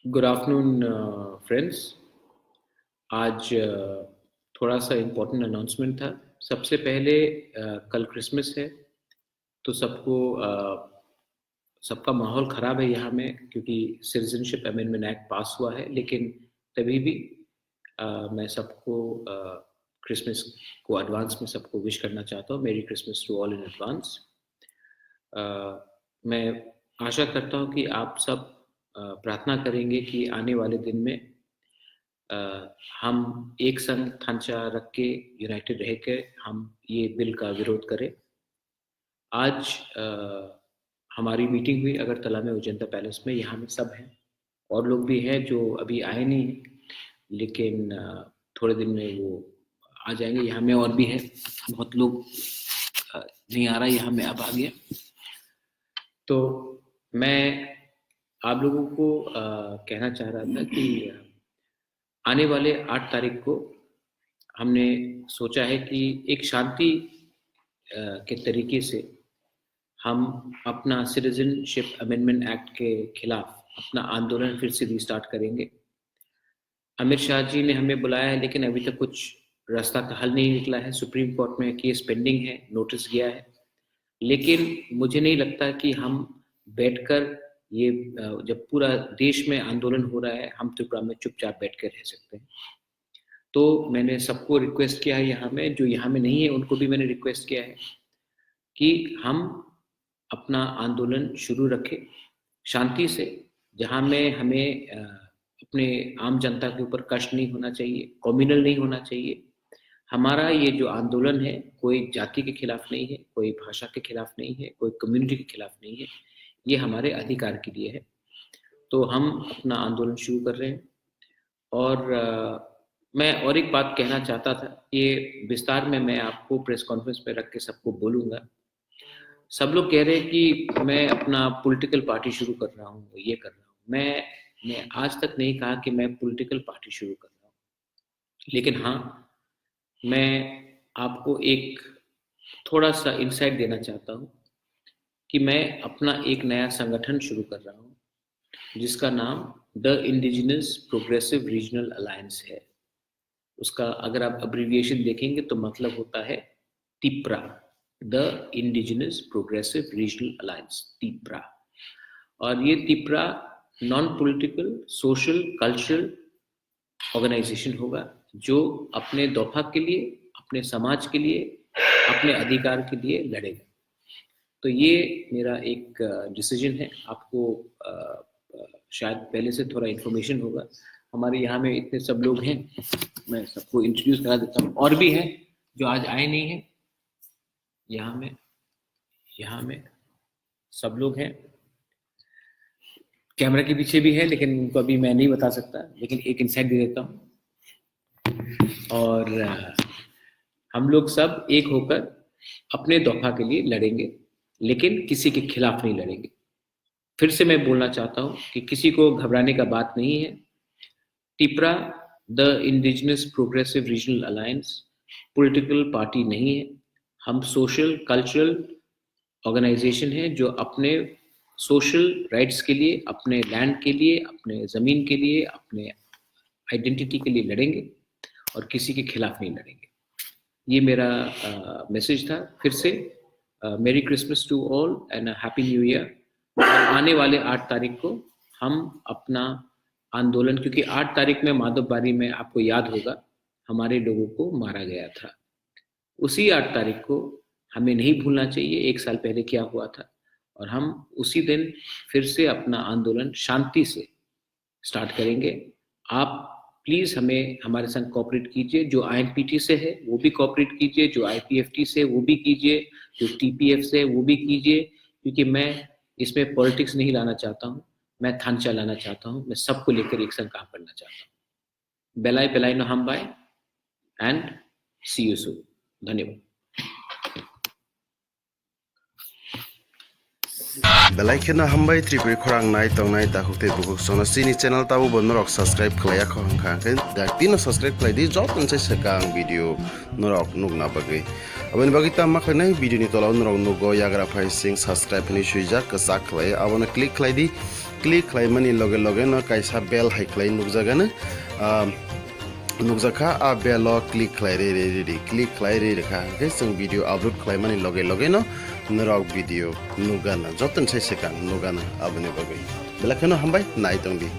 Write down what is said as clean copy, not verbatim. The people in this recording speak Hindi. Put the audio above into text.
Good afternoon friends. आज थोड़ा सा इम्पोर्टेंट अनाउंसमेंट था। सबसे पहले कल क्रिसमस है, तो सबका माहौल ख़राब है यहाँ में, क्योंकि सिटीजनशिप अमेंडमेंट एक्ट पास हुआ है। लेकिन तभी भी मैं सबको क्रिसमस को एडवांस में सबको विश करना चाहता हूँ। Merry Christmas to all in advance. मैं आशा करता हूँ कि आप सब प्रार्थना करेंगे कि आने वाले दिन में अ, हम एक संग थांचा रख के यूनाइटेड रह के हम ये बिल का विरोध करें। आज हमारी मीटिंग हुई अगरतला में उजेंता पैलेस में। यहाँ में सब हैं, और लोग भी हैं जो अभी आए नहीं हैं, लेकिन थोड़े दिन में वो आ जाएंगे। यहाँ में और भी हैं, बहुत लोग नहीं आ रहा, यहाँ में अब आ गया। तो मैं आप लोगों को कहना चाह रहा था कि आने वाले 8 तारीख को हमने सोचा है कि एक शांति के तरीके से हम अपना सिटीजनशिप अमेंडमेंट एक्ट के खिलाफ अपना आंदोलन फिर से रीस्टार्ट करेंगे। अमित शाह जी ने हमें बुलाया है, लेकिन अभी तक कुछ रास्ता का हल नहीं निकला है। सुप्रीम कोर्ट में केस पेंडिंग है, नोटिस गया है। लेकिन मुझे नहीं लगता कि हम बैठकर ये जब पूरा देश में आंदोलन हो रहा है, हम त्रिपुरा में चुपचाप बैठ कर रह सकते हैं। तो मैंने सबको रिक्वेस्ट किया है, यहाँ में जो यहाँ में नहीं है उनको भी मैंने रिक्वेस्ट किया है कि हम अपना आंदोलन शुरू रखें शांति से, जहाँ में हमें अपने आम जनता के ऊपर कष्ट नहीं होना चाहिए, कम्युनल नहीं होना चाहिए। हमारा ये जो आंदोलन है कोई जाति के खिलाफ नहीं है, कोई भाषा के खिलाफ नहीं है, कोई कम्युनिटी के खिलाफ नहीं है, ये हमारे अधिकार के लिए है। तो हम अपना आंदोलन शुरू कर रहे हैं। और मैं और एक बात कहना चाहता था, ये विस्तार में मैं आपको प्रेस कॉन्फ्रेंस में रख के सबको बोलूँगा। सब लोग कह रहे हैं कि मैं अपना पॉलिटिकल पार्टी शुरू कर रहा हूँ, ये कर रहा हूँ। मैं आज तक नहीं कहा कि मैं पॉलिटिकल पार्टी शुरू कर रहा हूँ, लेकिन हाँ, मैं आपको एक थोड़ा सा इंसाइट देना चाहता हूँ कि मैं अपना एक नया संगठन शुरू कर रहा हूँ, जिसका नाम the indigenous progressive regional alliance है। उसका अगर आप अब्रीविएशन देखेंगे तो मतलब होता है Tipra, the indigenous progressive regional alliance, Tipra. और ये Tipra non political, social, cultural organisation होगा, जो अपने दोफा के लिए, अपने समाज के लिए, अपने अधिकार के लिए लड़ेगा। तो ये मेरा एक डिसीजन है। आपको शायद पहले से थोड़ा इन्फॉर्मेशन होगा। हमारे यहाँ में इतने सब लोग हैं, मैं सबको इंट्रोड्यूस करा देता हूँ। और भी हैं जो आज आए नहीं हैं। यहाँ में सब लोग हैं, कैमरा के पीछे भी है, लेकिन उनको अभी मैं नहीं बता सकता, लेकिन एक इंसाइट दे देता हूँ। और हम लोग सब एक होकर अपने दफा के लिए लड़ेंगे, लेकिन किसी के खिलाफ नहीं लड़ेंगे। फिर से मैं बोलना चाहता हूँ कि किसी को घबराने का बात नहीं है। Tipra, the indigenous progressive regional alliance, political party नहीं है। हम सोशल कल्चरल ऑर्गेनाइजेशन है, जो अपने सोशल राइट्स के लिए, अपने लैंड के लिए, अपने ज़मीन के लिए, अपने आइडेंटिटी के लिए लड़ेंगे, और किसी के खिलाफ नहीं लड़ेंगे। ये मेरा मैसेज था। फिर से merry Christmas to all and happy new year. आने वाले 8 तारीख को हम अपना आंदोलन, क्योंकि 8 तारीख में माधवबारी में आपको याद होगा हमारे लोगों को मारा गया था। उसी 8 तारीख को हमें नहीं भूलना चाहिए 1 साल पहले क्या हुआ था, और हम उसी दिन फिर से अपना आंदोलन शांति से स्टार्ट करेंगे। आप प्लीज़ हमें हमारे संग कोऑपरेट कीजिए। जो आईएनपीटी से है वो भी कोऑपरेट कीजिए, जो आईपीएफटी से वो भी कीजिए, जो टीपीएफ से वो भी कीजिए, क्योंकि मैं इसमें पॉलिटिक्स नहीं लाना चाहता हूँ, मैं थांचा लाना चाहता हूँ। मैं सबको लेकर एक संग काम करना चाहता हूँ। बेलाई बेलाई नो हम bye and see you soon. धन्यवाद। बेलाइखना हमबाय त्रिपुरी खरांग नाय तंगनाय दाहुते बुकुक सोना सिनी चैनल ताबो बनरक सब्सक्राइब खलाया खंखा के दातिनो सब्सक्राइब खलायदि जतन से सकांग वीडियो नरक नुगना बगै अबन बगै ता माखनाय वीडियो नि तलाव नरक नुगो याग्रा फाइ सिंग सब्सक्राइब नि सुइजा कसा खलाय अबन click खलायदि click khlaimani loge loge no kaisa bell hai khlai nugjagano nugjaka a bell o click khlai re click khlai re kha ke sung video upload khlaimani loge loge no norok video nugana joton sai sekang nugana aboni bagai belakano hambai nai tongdi.